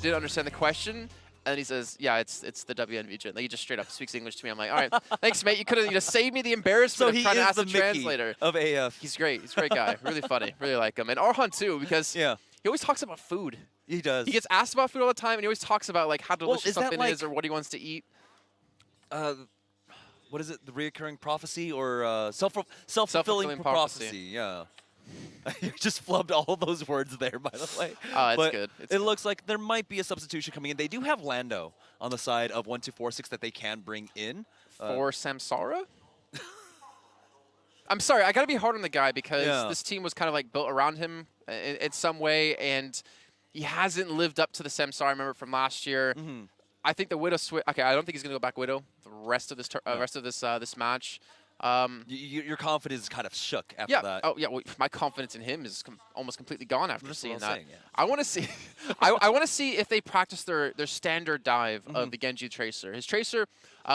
didn't understand the question. And then he says, yeah, it's the WNV Jin. Like, he just straight up speaks English to me. I'm like, all right, thanks, mate. You could have saved me the embarrassment So of he trying to is ask the the Mickey translator. of AF. He's great. He's a great guy. Really funny. Really like him. And Arhan too, because Yeah. he always talks about food. He does. He gets asked about food all the time, and he always talks about like how delicious is that something like- is or what he wants to eat. What is it? The reoccurring prophecy or self-fulfilling Self-fulfilling prophecy? prophecy. Yeah. You just flubbed all those words there, by the way. Oh, it's But good. It's it good. looks like there might be a substitution coming in. They do have Lando on the side of 1246 that they can bring in. For Samsara? I'm sorry, I gotta be hard on the guy because Yeah. this team was kind of like built around him in some way, and he hasn't lived up to the Samsara I remember from last year. I think the Widow switch. Okay, I don't think he's gonna go back Widow the rest of this this match. Your confidence is kind of shook after Yeah. that. Oh yeah. Well, my confidence in him is almost completely gone after That's what seeing I'm that. saying, yeah. I want to see. I want to see if they practice their standard dive of the Genji Tracer. His Tracer,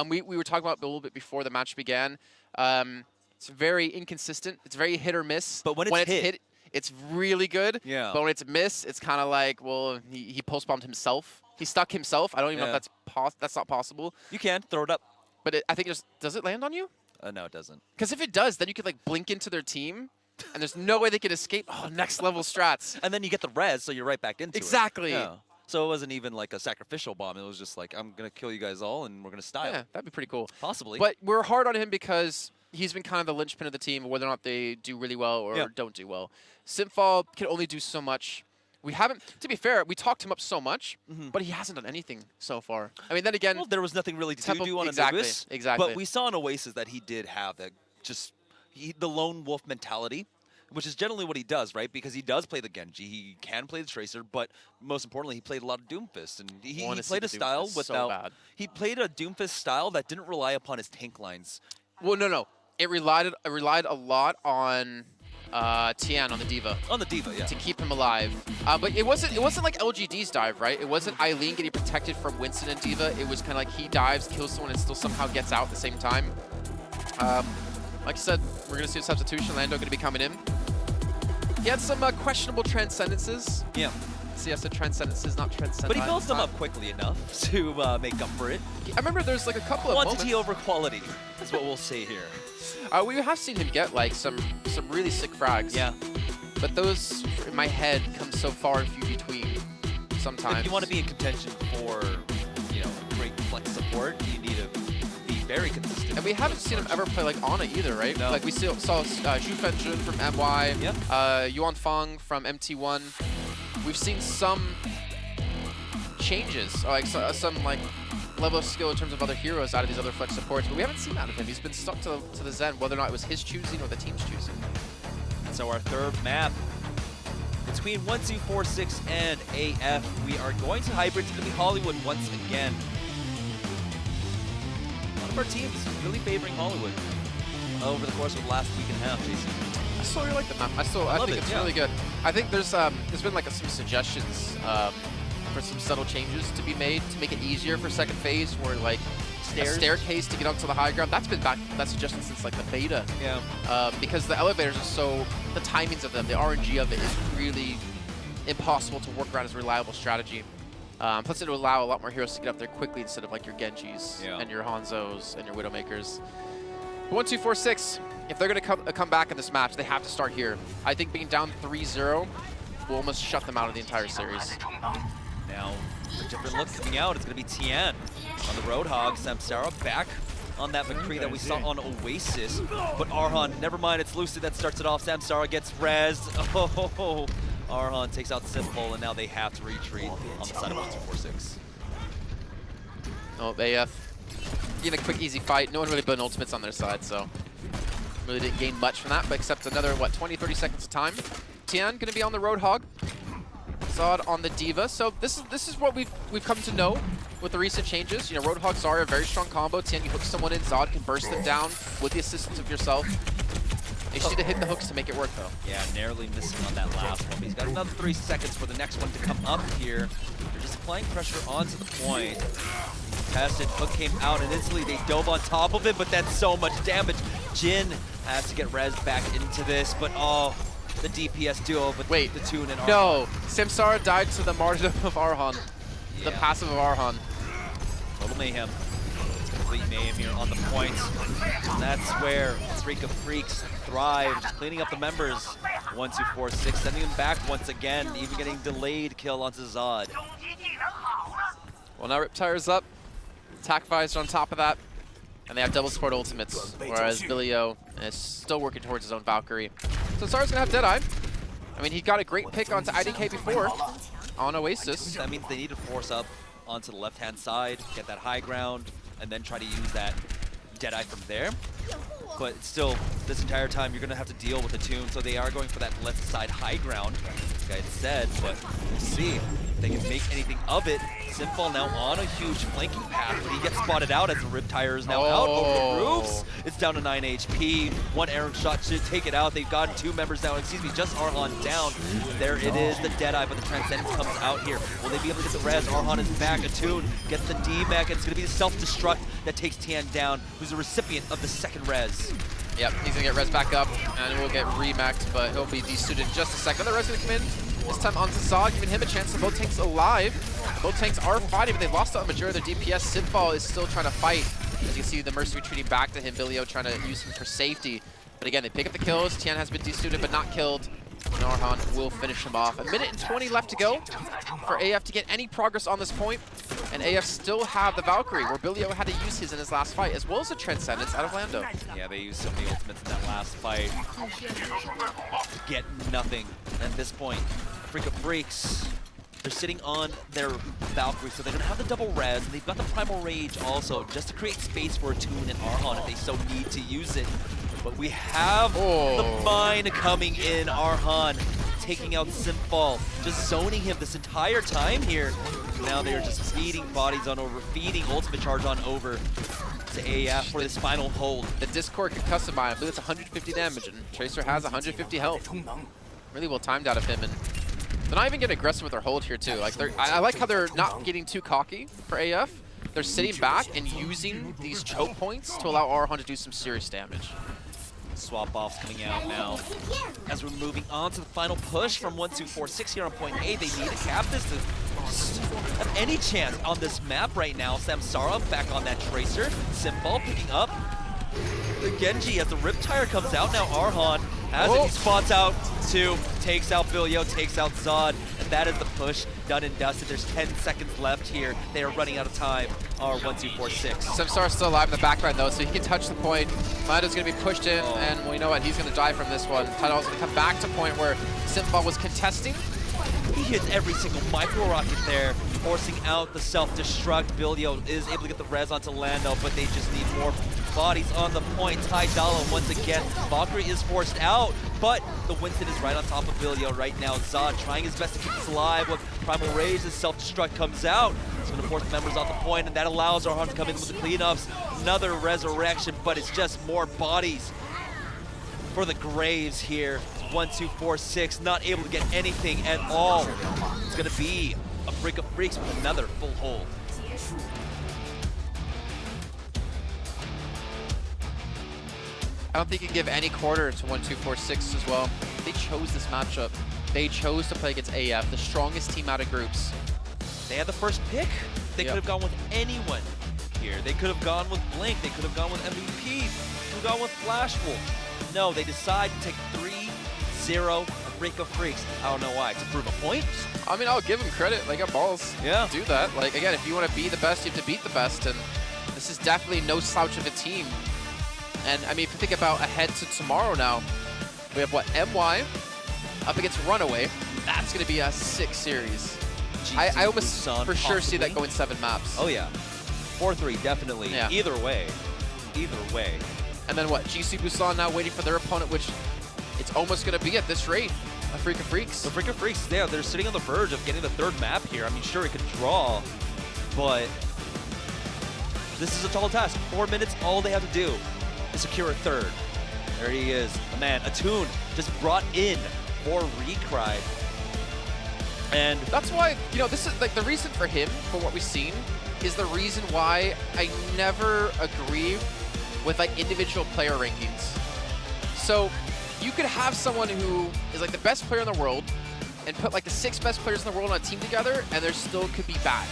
we were talking about a little bit before the match began. It's very inconsistent. It's very hit or miss. But when it's hit, it's really good. Yeah. But when it's miss, it's kind of like, well, he post-bombed himself. He stuck himself. I don't even know Yeah. if that's not possible. you can throw it up. But I think does it land on you? No, it doesn't. Because if it does, then you could like blink into their team, and there's no way they could escape. Oh, next level strats. And then you get the res, so you're right back into Exactly. it. Yeah. So it wasn't even like a sacrificial bomb. It was just like, I'm going to kill you guys all, and we're going to style. Yeah, that'd be pretty cool. Possibly. But we're hard on him because he's been kind of the linchpin of the team, whether or not they do really well or Yeah. don't do well. Simfall can only do so much. We haven't, to be fair, we talked him up so much, but he hasn't done anything so far. I mean, then again, Well, there was nothing really to Temple- do on exactly, Anubis. exactly. But we saw in Oasis that he did have that the lone wolf mentality, which is generally what he does, right? Because he does play the Genji, he can play the Tracer, but most importantly, he played a lot of Doomfist, and he Wanna see played the a style Doomfist so without. bad. He played a Doomfist style that didn't rely upon his tank lines. well, no. It relied a lot on Tian on the Diva On the Diva, yeah. to keep him alive. But it wasn't like LGD's dive, right? It wasn't Eileen getting protected from Winston and Diva. It was kind of like he dives, kills someone, and still somehow gets out at the same time. Like I said, we're going to see a substitution. Lando going to be coming in. He had some questionable transcendences. Yeah. See, I said transcendences, not transcendence. But he builds them up quickly enough to make up for it. I remember there's like a couple of Quantity moments. over quality is what we'll say here. We have seen him get like some really sick frags. Yeah. But those, in my head, come so far and few between sometimes. If you want to be in contention for, great flex support, you need to be very consistent. And we haven't seen him ever play like Ana either, right? No. Like we saw Zhu Fenjun from MY, Yep. Yuan Fang from MT1. We've seen some changes, or like some like level of skill in terms of other heroes out of these other flex supports, but we haven't seen that of him. He's been stuck to the Zen, whether or not it was his choosing or the team's choosing. So our third map between 1246 and AF, we are going to hybrid. It's going to be Hollywood once again. One of our teams really favoring Hollywood. over the course of the last week and a half, Jason? I still really like the map. I love think it, it's yeah. really good. I think there's been like some suggestions for some subtle changes to be made to make it easier for second phase, where like a staircase to get onto the high ground. That's been back. That suggestion since like the beta. Yeah. Because the elevators are so, the timings of them, the RNG of it is really impossible to work around as a reliable strategy. Plus it will allow a lot more heroes to get up there quickly instead of like your Genjis and your Hanzos and your Widowmakers. 1, 2, 4, 6. If they're going to come back in this match, they have to start here. I think being down 3-0 will almost shut them out of the entire series. Now, a different look coming out. It's going to be Tian on the Roadhog. Samsara back on that McCree that we saw on Oasis. But Arhan, never mind, it's Lucid that starts it off. Samsara gets rezzed. Oh, Arhan takes out Simple, and now they have to retreat on the side of 1, 2, 4, 6. Oh, AF. Getting a quick, easy fight. No one really put ultimates on their side, so really didn't gain much from that, but except another, what, 20, 30 seconds of time. Tian going to be on the Roadhog. Zod on the Diva. So this is what we've come to know with the recent changes. You know, Roadhog Zarya, a very strong combo. Tian, you hook someone in, Zod can burst them down with the assistance of yourself. You just need to hit the hooks to make it work, though. Yeah, narrowly missing on that last one. But he's got another 3 seconds for the next one to come up here. They're just applying pressure onto the point. Tested, hook came out, and instantly they dove on top of it, but that's so much damage. Jin has to get rezzed back into this, but oh, the DPS duo, but wait, the Toon and Arhan. No, Samsara died to the martyrdom of Arhan. Yeah. The passive of Arhan. Total mayhem. It's complete mayhem here on the points. And that's where Afreeca Freecs thrive, just cleaning up the members. 1, 2, 4, 6, sending them back once again, even getting delayed kill onto Zod. Well, now Riptire's up. Attack Visor on top of that. And they have double support ultimates, whereas Billio is still working towards his own Valkyrie. So Zara's gonna have Deadeye. I mean, he got a great pick onto IDK before on Oasis. That means they need to force up onto the left-hand side, get that high ground, and then try to use that Deadeye from there. But still, this entire time, you're gonna have to deal with the Toon, so they are going for that left side high ground, like I had said, but we'll see if they can make anything of it. Sinfall now on a huge flanking path, but he gets spotted out as the Riptire is now out over the roofs. It's down to 9 HP. One arrow shot should take it out. They've gotten 2 members down, excuse me, just Arhan down. There it is, the Deadeye, but the Transcendence comes out here. Will they be able to get the res? Arhan is back, Attune gets the D-Mac. It's gonna be the self-destruct that takes Tian down, who's a recipient of the second res. Yep, he's gonna get res back up, and will get remaxed, but he'll be de-suited in just a second. The res gonna come in, this time onto Zod, giving him a chance. Both tanks alive. Both tanks are fighting, but they've lost the majority of their DPS. Sinfall is still trying to fight. As you can see, the Mercy retreating back to him. Billio trying to use him for safety. But again, they pick up the kills. Tian has been de-suited, but not killed. And Arhan will finish him off. 1 minute and 20 left to go for AF to get any progress on this point. And AF still have the Valkyrie, where Billio had to use his in his last fight, as well as the Transcendence out of Lando. Yeah, they used so many ultimates in that last fight. Get nothing. At this point, Afreeca Freecs, they're sitting on their Valkyrie, so they're going to have the double res, and they've got the Primal Rage also, just to create space for Attune and Arhan if they so need to use it. But we have the mine coming in. Arhan taking out Sinfall, just zoning him this entire time here. Now they're just feeding bodies on over, feeding ultimate charge on over to AF for this final hold. The Discord concussive mine, I believe it's 150 damage, and Tracer has 150 health. Really well timed out of him, and they're not even getting aggressive with their hold here too. Like I like how they're not getting too cocky for AF. They're sitting back and using these choke points to allow Arhan to do some serious damage. Swap offs coming out now. As we're moving on to the final push from 1, 2, 4, 6 here on point A, they need to cap this to have any chance on this map right now. Samsara back on that Tracer. Sinfall picking up the Genji as the Riptire comes out. Now Arhan has it. He spots out 2, takes out Billio, takes out Zod, and that is the push done and dusted. There's 10 seconds left here. They are running out of time. Our 1, 2, 4, 6. Samsara's still alive in the background though, so he can touch the point. Mando's gonna be pushed in, and well, you know what? He's gonna die from this one. Tidal's gonna come back to point where Sinfall was contesting. He hits every single micro rocket there, forcing out the self-destruct. Billio is able to get the res onto Lando, but they just need more bodies on the point. Tidala once again. Valkyrie is forced out, but the Winston is right on top of Billio right now. Zod trying his best to keep us alive with Primal Rage as self-destruct comes out. It's going to force the members off the point, and that allows Arhan to come in with the cleanups. Another resurrection, but it's just more bodies for the Graves here. 1, 2, 4, 6, not able to get anything at all. It's gonna be Afreeca Freecs with another full hold. I don't think you can give any quarter to 1, 2, 4, 6 as well. They chose this matchup. They chose to play against AF, the strongest team out of groups. They had the first pick. They could have gone with anyone here. They could have gone with Blink. They could have gone with MVP. They could have gone with Flash Wolf. No, they decide to take 3-0 Afreeca Freecs. I don't know why. To prove a point? I mean, I'll give them credit. They got balls. Yeah. Do that. Like, again, if you want to be the best, you have to beat the best. And this is definitely no slouch of a team. And, I mean, if you think about ahead to tomorrow now, we have, what, MY up against Runaway. That's going to be a sick series. I almost for sure see that going 7 maps. Oh, yeah. 4-3, definitely. Yeah. Either way. Either way. And then what? GC Busan now waiting for their opponent, which it's almost going to be at this rate. Afreeca Freecs. Afreeca Freecs, yeah, they're sitting on the verge of getting the 3rd map here. I mean, sure, it could draw, but this is a tall task. 4 minutes, all they have to do is secure a 3rd. There he is, the man. Attune just brought in for Recry. And that's why, you know, this is like the reason for him, for what we've seen, is the reason why I never agree with like individual player rankings. So you could have someone who is like the best player in the world and put like the 6 best players in the world on a team together, and there still could be bad.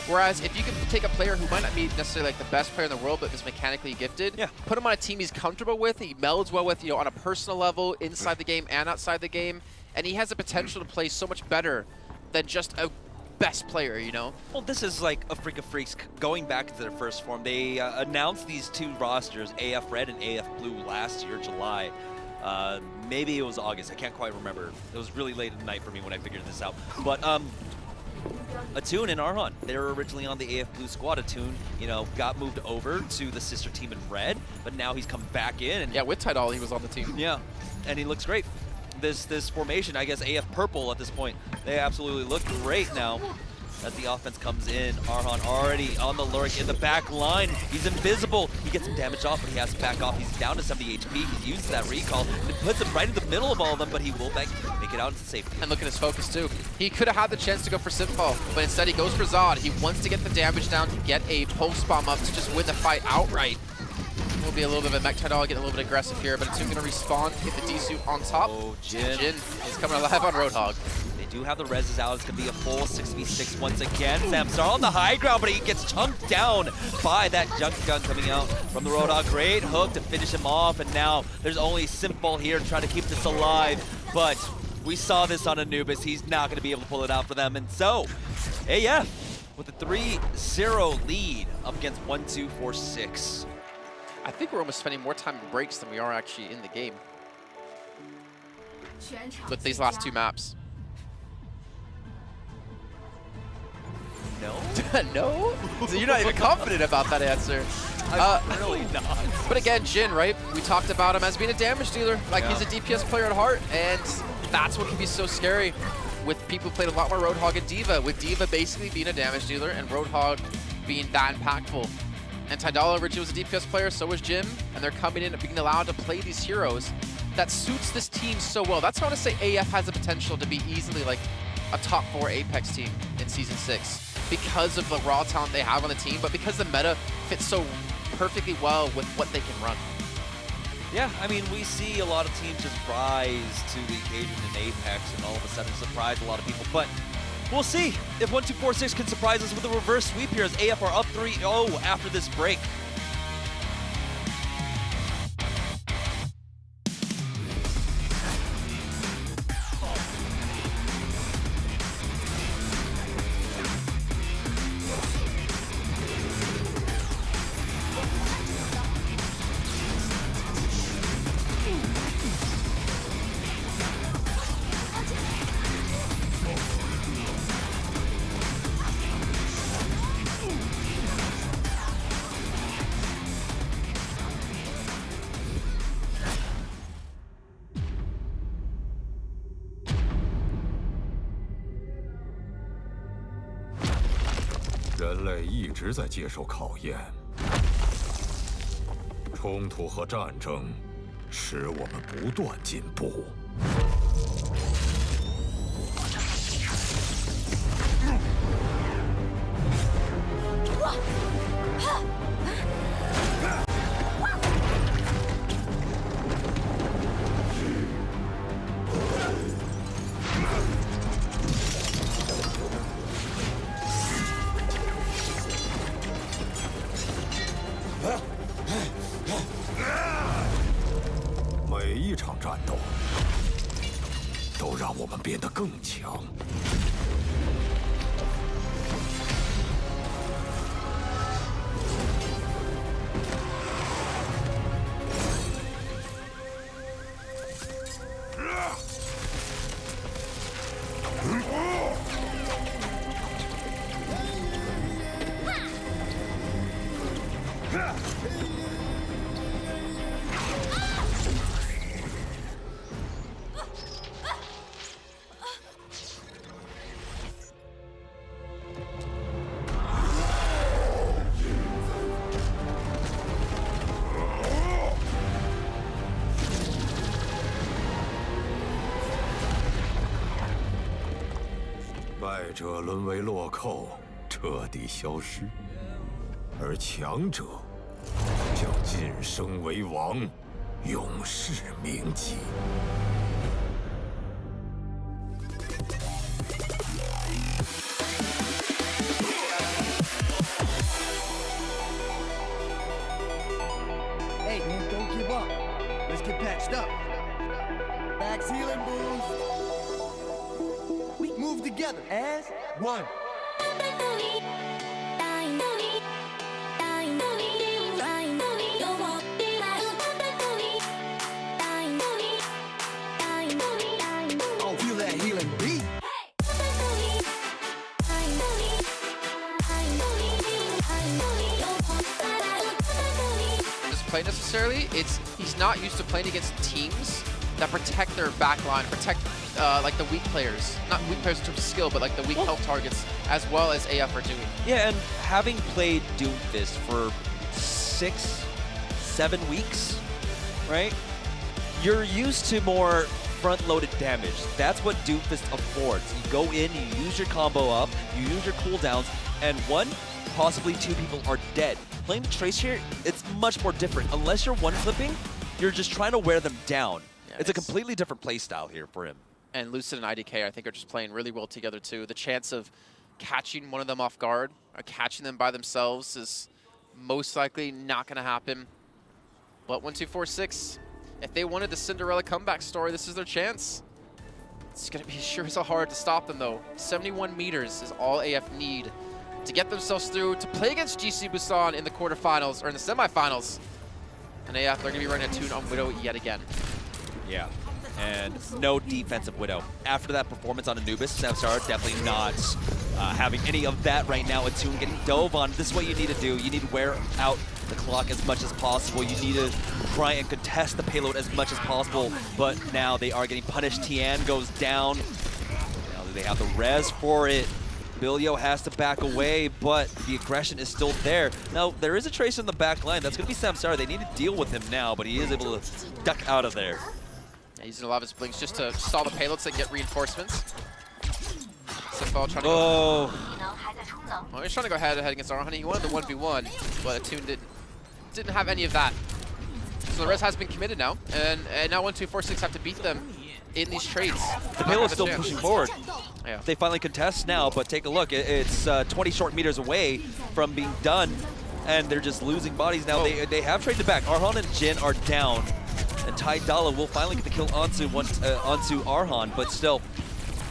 Whereas if you can take a player who might not be necessarily like the best player in the world, but is mechanically gifted, put him on a team he's comfortable with, he melds well with, you know, on a personal level, inside the game and outside the game, and he has the potential to play so much better than just a best player, you know? Well, this is like Afreeca Freecs going back to their first form. They announced these 2 rosters, AF Red and AF Blue, last year, July. Maybe it was August, I can't quite remember. It was really late at night for me when I figured this out. But Attune and Arhan, they were originally on the AF Blue squad. Attune, you know, got moved over to the sister team in Red, but now he's come back in. And yeah, with Tidal, he was on the team. Yeah, and he looks great. This formation, I guess AF Purple at this point, they absolutely look great now as the offense comes in. Arhan already on the lurk in the back line. He's invisible. He gets some damage off, but he has to back off. He's down to 70 HP. He uses that recall and it puts him right in the middle of all of them, but he will make it out into safety. And look at his focus too. He could have had the chance to go for Simfall, but instead he goes for Zod. He wants to get the damage down to get a pulse bomb up to just win the fight outright. Will be a little bit of a mech Tidal, getting a little bit aggressive here, but it's soon going to respawn, get the D-suit on top. Oh, Jin is coming alive on Roadhog. They do have the reses out. It's going to be a full 6v6 once again. Samstar on the high ground, but he gets chunked down by that junk gun coming out from the Roadhog. Great hook to finish him off, and now there's only Simple here trying to keep this alive, but we saw this on Anubis. He's not going to be able to pull it out for them, and so AF with a 3-0 lead up against 1, 2, 4, 6. I think we're almost spending more time in breaks than we are actually in the game with these last 2 maps. No? No? So you're not even confident about that answer. I'm really not. But again, Jin, right? We talked about him as being a damage dealer. Like, he's a DPS player at heart, and that's what can be so scary with people who played a lot more Roadhog and D.Va, with D.Va basically being a damage dealer and Roadhog being that impactful. And Tidal originally was a DPS player, so was Jim, and they're coming in and being allowed to play these heroes. That suits this team so well. That's why I want to say AF has the potential to be easily like a top 4 Apex team in Season 6 because of the raw talent they have on the team, but because the meta fits so perfectly well with what they can run. Yeah, I mean, we see a lot of teams just rise to the occasion in Apex and all of a sudden surprise a lot of people, but we'll see if 1, 2, 4, 6 can surprise us with a reverse sweep here as AF are up 3-0 after this break.人类一直在接受考验，冲突和战争使我们不断进步。每一场战斗都让我们变得更强。败者沦为落寇，彻底消失，而强者将晋升为王，永世铭记。Hey, man, don't give up. Let's get patched up. Max healing boost. We move together as one. Oh, feel that healing beat. Doesn't play necessarily. He's not used to playing against teams that protect their back line, protect like the weak players. Not weak players in terms of skill, but like the weak health targets, as well as AF are doing. Yeah, and having played Doomfist for 6-7 weeks, right? You're used to more front-loaded damage. That's what Doomfist affords. You go in, you use your combo up, you use your cooldowns, and one, possibly two people are dead. Playing Trace here, it's much more different. Unless you're one-clipping, you're just trying to wear them down. Yeah, it's a completely different playstyle here for him. And Lucid and IDK, I think, are just playing really well together, too. The chance of catching one of them off guard or catching them by themselves is most likely not going to happen. But 1246, if they wanted the Cinderella comeback story, this is their chance. It's going to be sure so hard to stop them, though. 71 meters is all AF need to get themselves through to play against GC Busan in the quarterfinals or in the semifinals. And AF, they're going to be running a tune on Widow yet again. Yeah, and no defensive Widow. After that performance on Anubis, Samsara definitely not having any of that right now. Attune getting dove on. This is what you need to do. You need to wear out the clock as much as possible. You need to try and contest the payload as much as possible, but now they are getting punished. Tian goes down. Now they have the res for it. Bilio has to back away, but the aggression is still there. Now, there is a Trace in the back line. That's going to be Samsara. They need to deal with him now, but he is able to duck out of there. Yeah, using a lot of his blinks just to stall the payloads and get reinforcements. Simple trying to go. Well, he's trying to go head against Arhan. He wanted the 1v1, but Attune didn't have any of that. So the res has been committed now, and now 1246 have to beat them in these trades. The payload's still pushing forward. Yeah. They finally contest now, but take a look. It's 20 short meters away from being done, and they're just losing bodies now. They have traded back. Arhan and Jin are down, and Ty Dalla will finally get the kill onto Arhan, but still.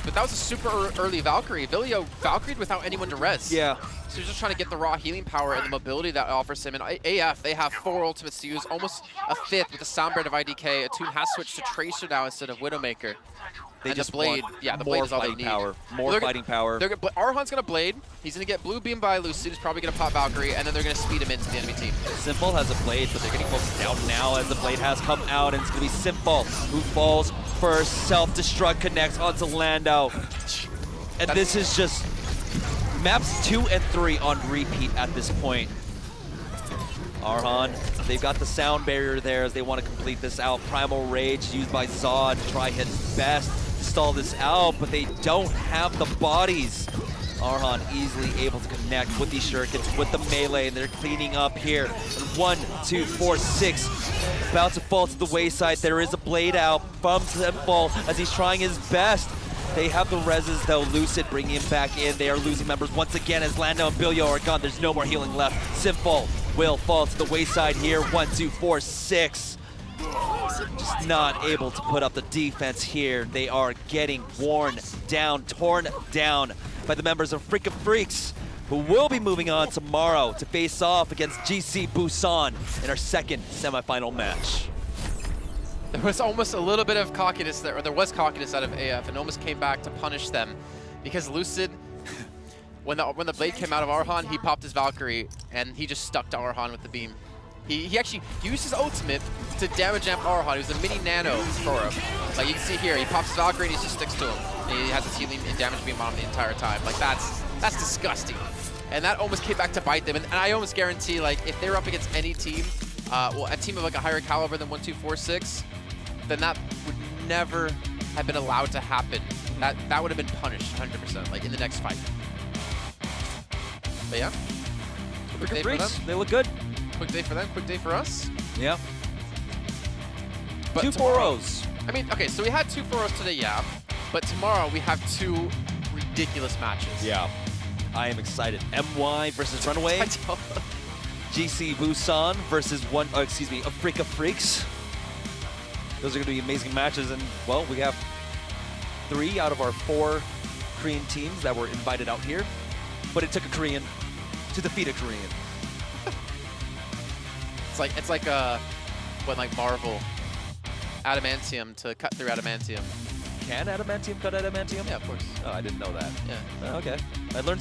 But that was a super early Valkyrie. Vilio Valkyried without anyone to res. Yeah. So he's just trying to get the raw healing power and the mobility that offers him. And AF, they have 4 ultimates to use, almost a 5th with the Soundbird of IDK. Attune has switched to Tracer now instead of Widowmaker. They and just the blade, want yeah, the more blade is all they fighting need. power, more fighting power. But Arhan's gonna blade. He's gonna get blue beam by Lucid. He's probably gonna pop Valkyrie, and then they're gonna speed him into the enemy team. Simple has a blade, but they're getting folks down now as the blade has come out, and it's gonna be Simple who falls first. Self-destruct connects onto Landau, and this is just maps 2 and 3 on repeat at this point. Arhan, they've got the sound barrier there as they want to complete this out. Primal Rage used by Zod to try his best to stall this out, but they don't have the bodies. Arhan easily able to connect with these shurikens, with the melee, and they're cleaning up here. And 1, 2, 4, 6, about to fall to the wayside. There is a blade out from Simple as he's trying his best. They have the reses though. Lucid bringing him back in. They are losing members once again as Lando and Bilyo are gone. There's no more healing left. Simple will fall to the wayside here. 1, 2, 4, 6. Just not able to put up the defense here. They are getting worn down, torn down by the members of Freecs, who will be moving on tomorrow to face off against GC Busan in our second semifinal match. There was almost a little bit of cockiness there, or there was cockiness out of AF, and almost came back to punish them because Lucid, when the blade came out of Arhan, he popped his Valkyrie and he just stuck to Arhan with the beam. He actually used his ultimate to damage amp Arhan. It was a mini nano for him. Like you can see here, he pops his Valkyrie and he just sticks to him. And he has his healing and damage beam on him the entire time. Like that's disgusting. And that almost came back to bite them. And I almost guarantee, like, if they were up against any team, well, a team of like a higher caliber than 1, 2, 4, 6, then that would never have been allowed to happen. That would have been punished 100%, like in the next fight. But yeah, quick day for them. They look good. Quick day for them, quick day for us. Yeah. But 2 4-0s. I mean, okay, so we had 2 4-0s today, yeah. But tomorrow we have 2 ridiculous matches. Yeah. I am excited. MY versus Runaway. GC Busan versus Afreeca Freecs. Those are going to be amazing matches, and well, we have 3 out of our 4 Korean teams that were invited out here, but it took a Korean to defeat a Korean. It's like when like Marvel, adamantium to cut through adamantium. Can adamantium cut adamantium? Yeah, of course. Oh, I didn't know that. Yeah. Oh, okay. I learned something.